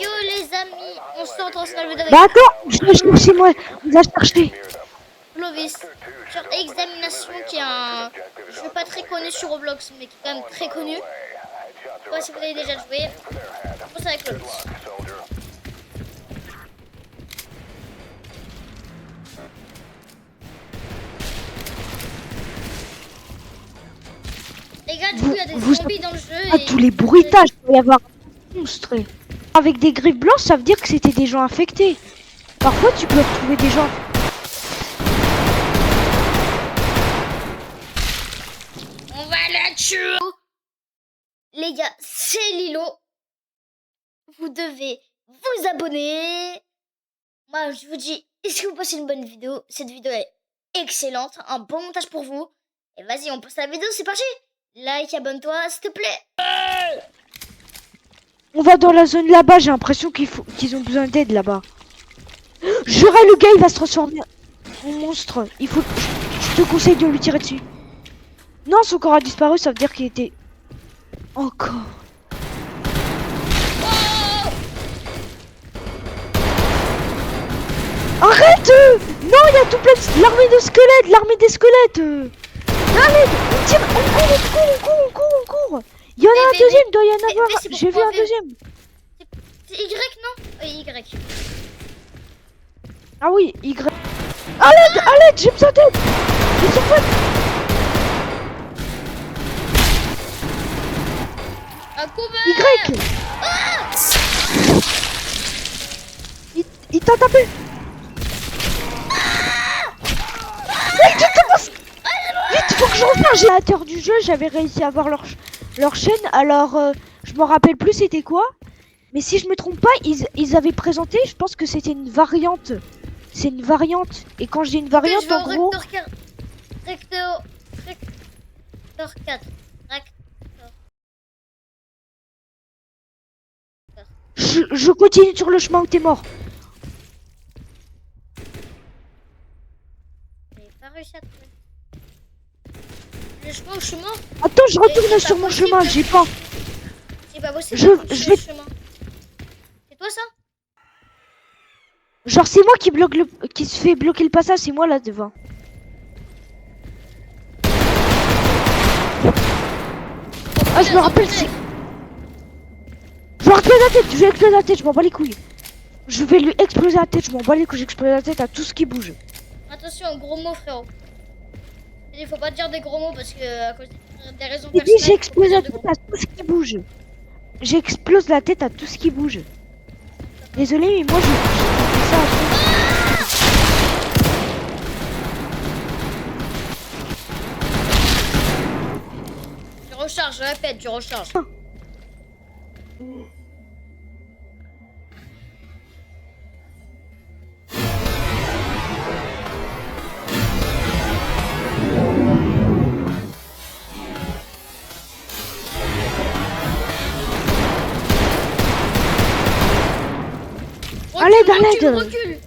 Yo les amis, on se retrouve sur la vidéo avec Bah attends, je l'ai cherché moi, on l'a cherché. Clovis sur Examination qui est un jeu pas très connu sur Roblox mais qui est quand même très connu. Je sais pas si vous avez déjà joué. On pense avec Clovis. Les gars, du coup, il y a des zombies dans le jeu. Ah, tous les bruitages, il va y avoir un monstre. Avec des griffes blanches, ça veut dire que c'était des gens infectés. Parfois, tu peux retrouver des gens. On va la tuer. Les gars, c'est Lilo. Vous devez vous abonner. Moi, je vous dis, est-ce que vous passez une bonne vidéo? Cette vidéo est excellente. Un bon montage pour vous. Et vas-y, on passe à la vidéo, c'est parti. Like, abonne-toi, s'il te plaît. On va dans la zone là-bas, j'ai l'impression qu'ils ont besoin d'aide là-bas. Jurez, le gars, il va se transformer en monstre. Il faut... Je te conseille de lui tirer dessus. Non, son corps a disparu, ça veut dire qu'il était... Encore. Arrête non, il y a tout plein de... L'armée de squelettes, l'armée des squelettes Allez, on tire, on court. Il y en a un deuxième, doit y en avoir. J'ai vu un deuxième. C'est Y, non? Oui, Y. Ah oui, Y. À l'aide, j'ai besoin d'aide. Ils sont faits. Un couvert. Y. Il t'a tapé. Vite, faut que je revienne. J'ai l'auteur du jeu, j'avais réussi à avoir leur chaîne. Alors, je m'en rappelle plus c'était quoi. Mais si je me trompe pas, ils avaient présenté, je pense que c'était une variante. C'est une variante. Et quand je dis une variante, en gros... Recteur 4. Je continue sur le chemin où t'es mort. J'ai pas réussi à trouver. Le chemin où je suis mort? Attends, je retourne sur mon chemin, j'ai pas. C'est pas possible. Je vais... C'est toi ça? Genre c'est moi qui se fait bloquer le passage, c'est moi là devant. Ah, je me rappelle, c'est... Je vais exploser la tête, je vais exploser la tête, je m'en bats les couilles. Je vais lui exploser la tête, je m'en bats les couilles, j'explose la tête à tout ce qui bouge. Attention, gros mots frérot. Il faut pas dire des gros mots parce que à cause des raisons Et puis personnelles. j'explose la tête à tout ce qui bouge. J'explose la tête à tout ce qui bouge. Désolé, mais moi je fais ça à tout. Tu recharges, je répète, tu recharges. À l'aide. Recule.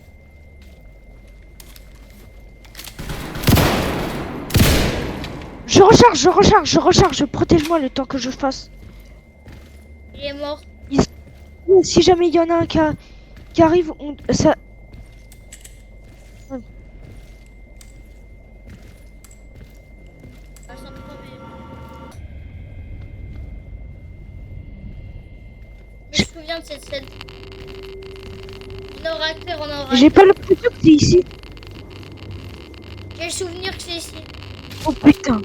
Je recharge, protège-moi le temps que je fasse. Il est mort. Si jamais il y en a un qui arrive, ça... Je me souviens de cette scène. On est au réacteur, J'ai pas l'impression que c'est ici. J'ai le souvenir que c'est ici. Oh putain.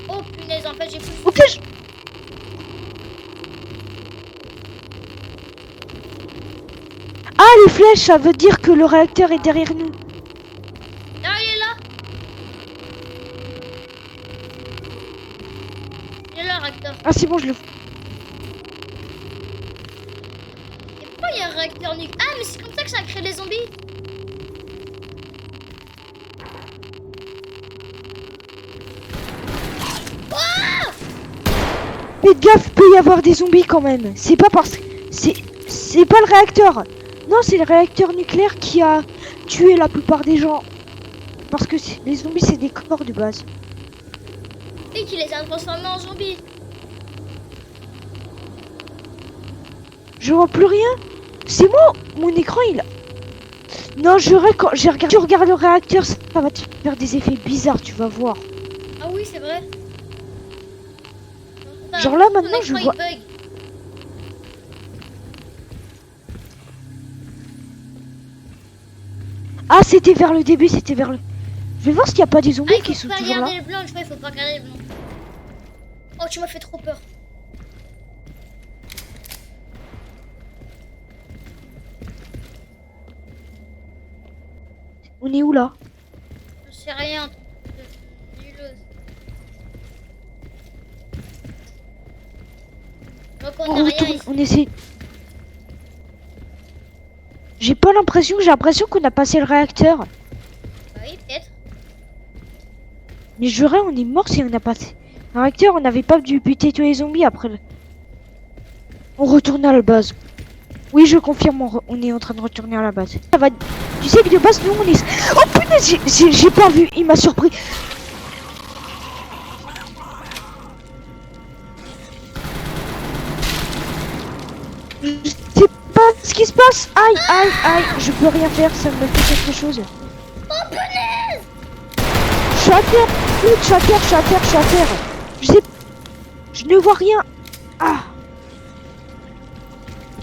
Oh punaise, en fait j'ai plus. Ok, Ah, les flèches, ça veut dire que le réacteur est derrière nous. Ah, il est là. Il est là, le réacteur. Ah, c'est bon, je le... Et pourquoi il y a un réacteur nucléaire? Ah, mais c'est comme ça que ça crée des zombies. Faites gaffe, peut y avoir des zombies quand même. C'est pas parce que... C'est pas le réacteur. Non, c'est le réacteur nucléaire qui a tué la plupart des gens. Parce que les zombies, c'est des corps de base. Et qui les a transformés en zombies. Je vois plus rien. C'est moi, mon écran il a... Non, quand tu regardes le réacteur, ça va te faire des effets bizarres, tu vas voir. Ah oui, c'est vrai. Genre là, Ton maintenant, écran, je il vois... bug. Ah, c'était vers le début, c'était vers le... Je vais voir s'il n'y a pas des zombies Ah, qui il faut sont pas toujours là. regarder le blanc, je crois, il faut pas regarder le blanc. Oh, tu m'as fait trop peur. On est où là? Je sais rien. Ton truc de nulleuse. Donc on On a rien retourne, ici. on essaie... J'ai pas l'impression, j'ai l'impression qu'on a passé le réacteur. Bah oui, peut-être. Mais je jure, on est mort si on a passé le réacteur, on n'avait pas dû buter tous les zombies après. On retourne à la base. Oui, je confirme, on est en train de retourner à la base. Ça va... Tu sais que de base, nous, on est... Oh punaise, j'ai pas vu, il m'a surpris. Je sais pas ce qui se passe. Aïe, aïe, aïe, je peux rien faire, ça me fait quelque chose. Oh, punaise! Je suis à terre, oui, je suis à terre, je suis à terre, je suis à terre. Je sais... Je ne vois rien. Ah.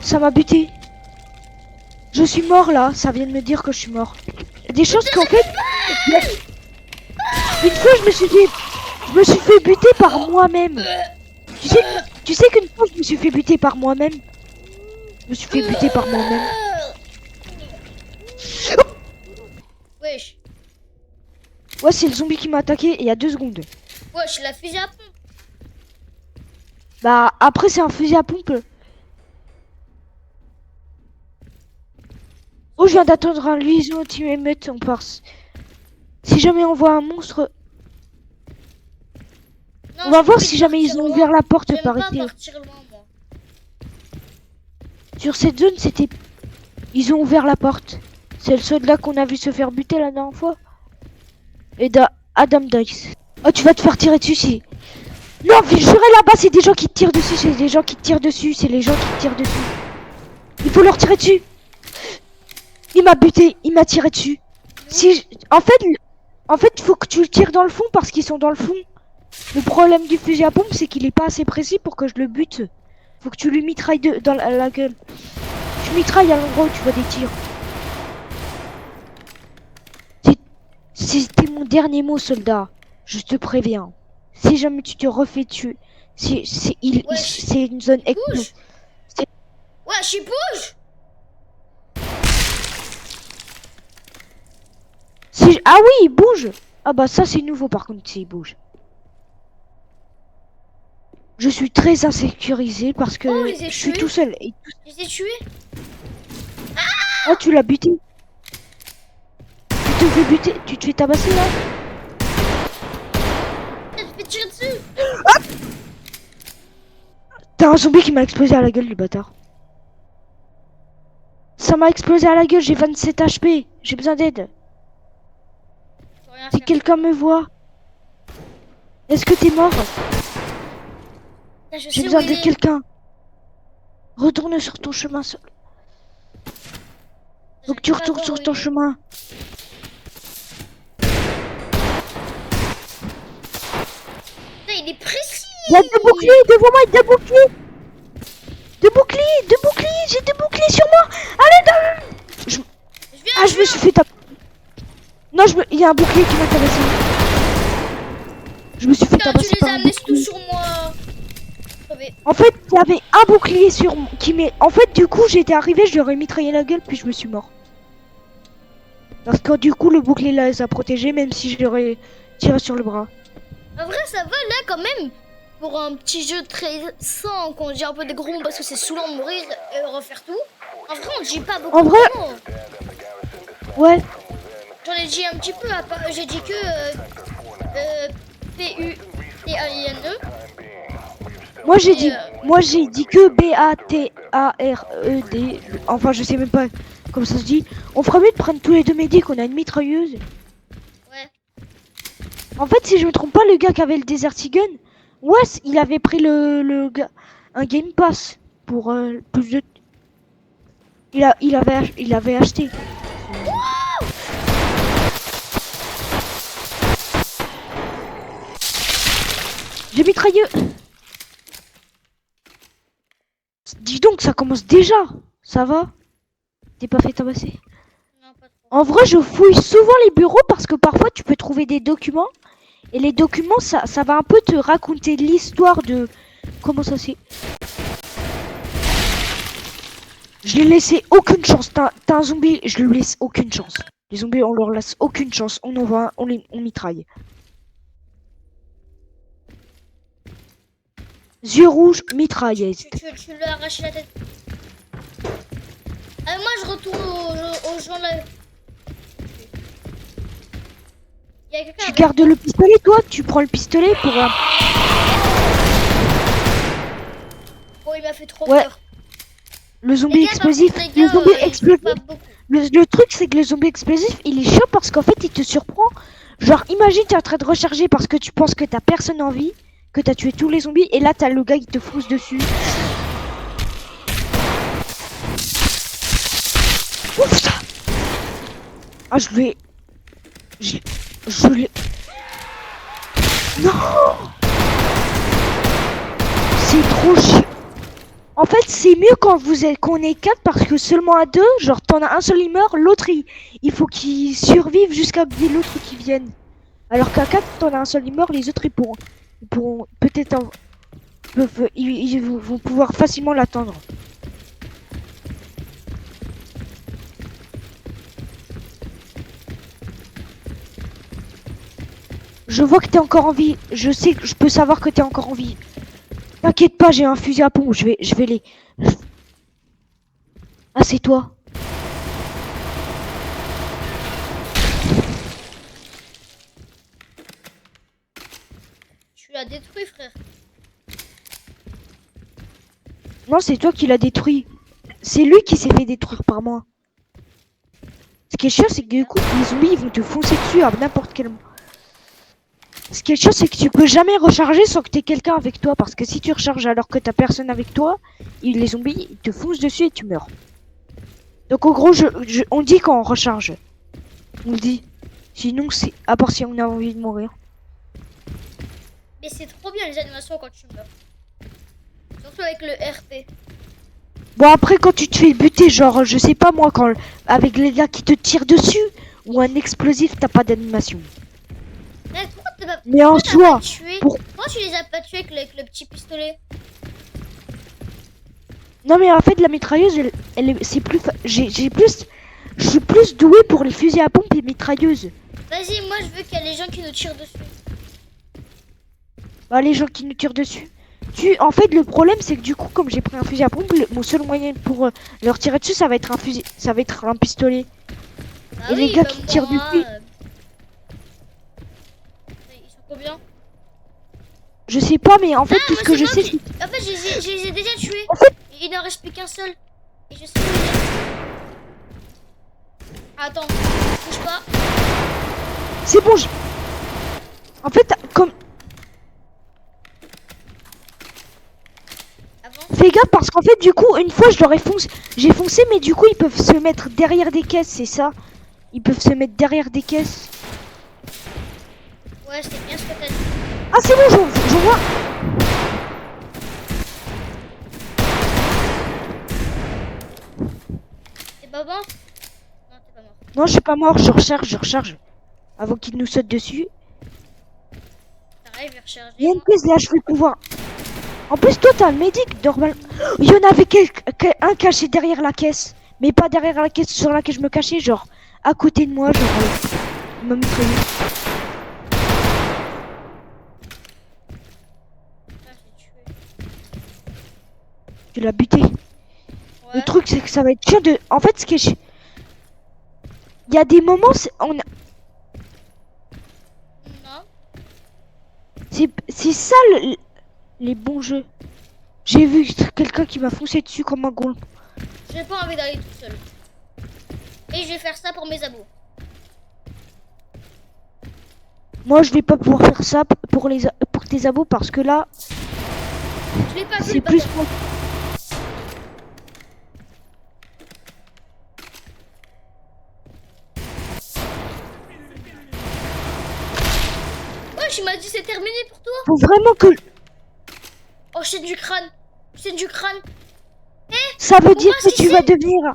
Ça m'a buté. Je suis mort là, ça vient de me dire que je suis mort. Il y a des choses qu'en fait... Une fois je me suis fait buter par moi-même. Tu sais qu'une fois je me suis fait buter par moi-même. Je me suis fait buter par moi-même. Wesh. Ouais, c'est le zombie qui m'a attaqué il y a 2 secondes. Wesh, la fusée à pompe. Bah après c'est un fusil à pompe. Oh, je viens d'attendre un liaison anti-émeute en Parse. Si jamais on voit un monstre, Non, on va j'ai voir envie si de jamais ils partir ont loin. ouvert la porte J'aime par pas ici. partir loin, moi. Sur cette zone, c'était... Ils ont ouvert la porte. C'est le soldat qu'on a vu se faire buter la dernière fois. Et Adam Dice. Oh, tu vas te faire tirer dessus si... Non, je jurais là-bas, c'est des gens qui te tirent dessus, c'est des gens qui te tirent dessus, c'est les gens qui te tirent dessus. Il faut leur tirer dessus. Il m'a buté, il m'a tiré dessus. En fait, il faut que tu le tires dans le fond parce qu'ils sont dans le fond. Le problème du fusil à pompe, c'est qu'il est pas assez précis pour que je le bute. Faut que tu lui mitrailles dans la gueule. Tu mitrailles à l'endroit où tu vois des tirs. C'était mon dernier mot, soldat. Je te préviens. Si jamais tu te refais tuer, Wesh. c'est une zone explosive. Bouge. Wesh, il bouge. Ah oui, il bouge. Ah bah ça c'est nouveau par contre s'il bouge. Je suis très insécurisé parce que Oh, je les ai je suis tués. tout seul. Je les ai tués. Oh, tu l'as buté. Tu te fais buter, tu te fais tabasser là. Je me fais tirer dessus. T'as un zombie qui m'a explosé à la gueule, le bâtard. Ça m'a explosé à la gueule, j'ai 27 HP. J'ai besoin d'aide. Je peux rien Si faire. quelqu'un me voit. Est-ce que t'es mort? Là, je J'ai sais besoin où il de est. quelqu'un. Retourne sur ton chemin seul. Faut que tu J'arrive pas à retournes voir sur où ton il est. chemin. Putain, il est précis. Il y a 2 boucliers devant moi, 2 boucliers. 2 boucliers, j'ai 2 boucliers sur moi. Allez, Je viens, ah, je me suis fait taper. Non, il y a un bouclier qui m'a tabassé. Je me suis fait Putain, tabasser tu les par as un amenés tous bouclier. sur moi. Crevé. En fait, il y avait un bouclier sur qui m'est. En fait, du coup, j'étais arrivé, je leur ai mitraillé la gueule, puis je me suis mort. Parce que du coup, le bouclier là, ça a protégé, même si je leur ai tiré sur le bras. En vrai, ça va là quand même. Pour un petit jeu très sans qu'on dit un peu des gros mots parce que c'est saoulant de mourir et refaire tout. En vrai, on dit pas beaucoup En vrai- de mots. Ouais. J'en ai dit un petit peu, à part, j'ai dit que P-U-T-A-I-N-E. Moi j'ai Et, dit, que B-A-T-A-R-E-D. Enfin, je sais même pas comment ça se dit. On ferait mieux de prendre tous les 2 médics, on a une mitrailleuse. Ouais. En fait, si je me trompe pas, le gars qui avait le Desert Gun, ouais, il avait pris le gars, un Game Pass pour plus de. Il avait acheté. J'ai mitraillé. Dis donc, ça commence déjà. Ça va? T'es pas fait tabasser? Non, pas trop. En vrai, je fouille souvent les bureaux parce que parfois tu peux trouver des documents. Et les documents, ça va un peu te raconter l'histoire de comment ça s'est. Je lui ai laissé aucune chance. T'as un zombie, je lui laisse aucune chance. Les zombies, on leur laisse aucune chance. On envoie, on mitraille. Yeux rouges, mitraille. Tu lui as arraché la tête. Ah, moi, je retourne aux gens là. Il y a quelqu'un Tu avec... gardes le pistolet, toi? Tu prends le pistolet pour un... Oh, il m'a fait trop Ouais. peur. Le zombie Les gars, par explosif. contre, les gars, Le zombie il joue explosif. pas beaucoup. Le truc, c'est que le zombie explosif, il est chiant parce qu'en fait, il te surprend. Genre, imagine, t'es en train de recharger parce que tu penses que t'as personne en vie, que t'as tué tous les zombies, et là, t'as le gars qui te fonce dessus. Ouf, ça. Ah, je l'ai... Je l'ai... Non. C'est trop chiant. En fait, c'est mieux quand qu'on est 4 parce que seulement à 2, genre t'en as un seul il meurt, l'autre il faut qu'il survive jusqu'à l'autre qui vienne. Alors qu'à 4, t'en as un seul il meurt, les autres ils pourront peut-être ils vont pouvoir facilement l'attendre. Je vois que t'es encore en vie. Je sais que je peux savoir que t'es encore en vie. T'inquiète pas, j'ai un fusil à pompe. Je vais les. Ah, c'est toi. Tu l'as détruit, frère. Non, c'est toi qui l'as détruit. C'est lui qui s'est fait détruire par moi. Ce qui est chiant, c'est que du coup, les zombies ils vont te foncer dessus à n'importe quel moment. Ce qui est chiant, c'est que tu peux jamais recharger sans que t'aies quelqu'un avec toi. Parce que si tu recharges alors que t'as personne avec toi, les zombies ils te foncent dessus et tu meurs. Donc en gros, on dit quand on recharge. On le dit. Sinon, c'est à part si on a envie de mourir. Mais c'est trop bien les animations quand tu meurs. Surtout avec le RP. Bon après quand tu te fais buter, genre je sais pas moi, quand avec les gars qui te tirent dessus ou un explosif, t'as pas d'animation. Mais pourquoi t'as pas... Mais en pourquoi t'as soi, pas tué... pour- Pourquoi tu les as pas tués avec le petit pistolet? non mais en fait la mitrailleuse, c'est plus, j'ai plus, je suis plus doué pour les fusils à pompe et mitrailleuses. Vas-y, moi je veux qu'il y ait les gens qui nous tirent dessus. Bah les gens qui nous tirent dessus. En fait le problème c'est que du coup comme j'ai pris un fusil à pompe, mon seul moyen pour leur tirer dessus ça va être un fusil, ça va être un pistolet. Ah Et oui, les gars bah qui tirent moi, dessus, Ils sont combien? je sais pas mais en fait Ah, tout moi ce que c'est je bon, sais qui- En fait, je les ai déjà tués. En fait- Il n'en reste plus qu'un seul. Et je sais où il est. Attends, bouge pas. c'est bon. En fait comme Avance. fais gaffe parce qu'en fait du coup une fois je leur ai foncé, j'ai foncé mais du coup ils peuvent se mettre derrière des caisses, c'est ça. Ils peuvent se mettre derrière des caisses. Ouais, c'est bien ce que t'as dit. Ah c'est bon, je vois. T'es pas mort? Non, t'es pas mort. Non je suis pas mort, je recharge. Avant qu'ils nous sautent dessus. T'arrives à recharger. Il y a une Moi. pièce là, je vais pouvoir. En plus toi t'as le médic normal. Il y en avait un caché derrière la caisse. Mais pas derrière la caisse sur laquelle je me cachais, genre à côté de moi, genre il m'a mitraillé. Ah, j'ai tué. Tu l'as buté. Ouais. Le truc c'est que ça va être chiant de. En fait ce qui est il y a des moments, Non. c'est ça les bons jeux. J'ai vu quelqu'un qui m'a foncé dessus comme un gros. J'ai pas envie d'aller tout seul. Et je vais faire ça pour mes abos. Moi je vais pas pouvoir faire ça pour tes abos parce que là Je l'ai pas vu c'est le plus bâton. tu m'as dit c'est terminé pour toi. Faut vraiment que... Oh, c'est du crâne. C'est du crâne. Ça veut Mon dire masque que tu vas devenir...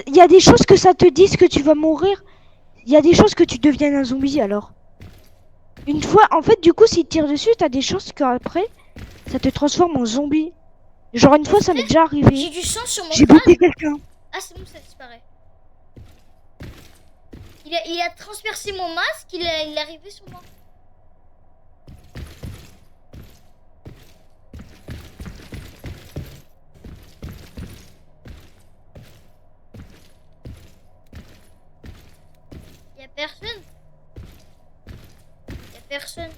Il y a des choses que ça te dise que tu vas mourir. Il y a des choses que tu deviennes un zombie alors. Une fois, en fait, du coup, s'il te tire dessus, t'as des chances qu'après, ça te transforme en zombie. Genre une fois, ça m'est déjà J'ai arrivé. du sang sur mon J'ai crâne. buté quelqu'un. Ah, c'est bon, ça disparaît. Il a transpercé mon masque, il est arrivé sur moi. Il y a personne. Il y a personne.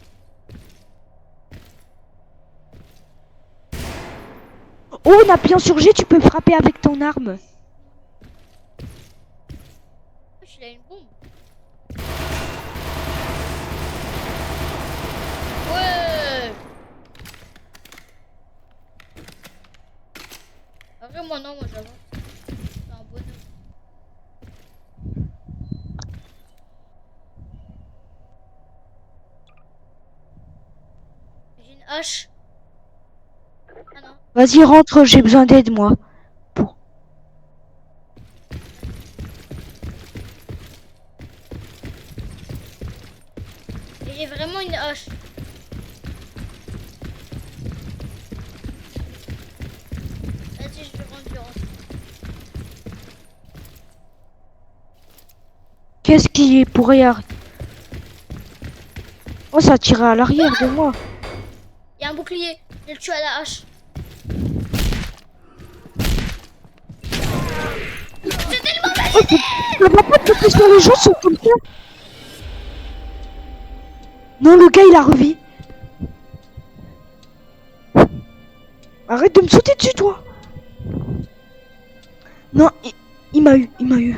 Oh, on appuie sur G, tu peux frapper avec ton arme. Oh, il a une bombe. Ouais. Après, moi, non, moi, j'avance. C'est un bonhomme. J'ai une hache. Ah non. Vas-y, rentre, j'ai besoin d'aide, moi. Pour... Et j'ai vraiment une hache. Vas-y, je rentre, je rentre. Qu'est-ce qui pourrait arriver? Oh, ça a tiré à l'arrière de moi. Il y a un bouclier. Je le tue à la hache. C'est tellement Oh, ça va pas te faire les gens sont comme ça. Non, le gars, il a revu. Arrête de me sauter dessus, toi. Non, il m'a eu, il m'a eu.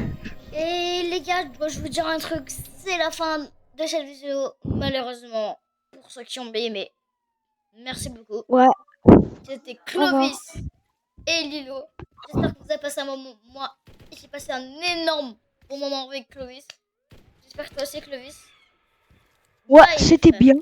Et les gars, moi, je vous dire un truc, c'est la fin de cette vidéo, malheureusement, pour ceux qui ont aimé. Merci beaucoup. Ouais. C'était Clovis et Lilo. J'espère que vous avez passé un moment. Moi, j'ai passé un énorme bon moment avec Clovis. J'espère que toi aussi, Clovis. Ouais, Bye, c'était frère. bien.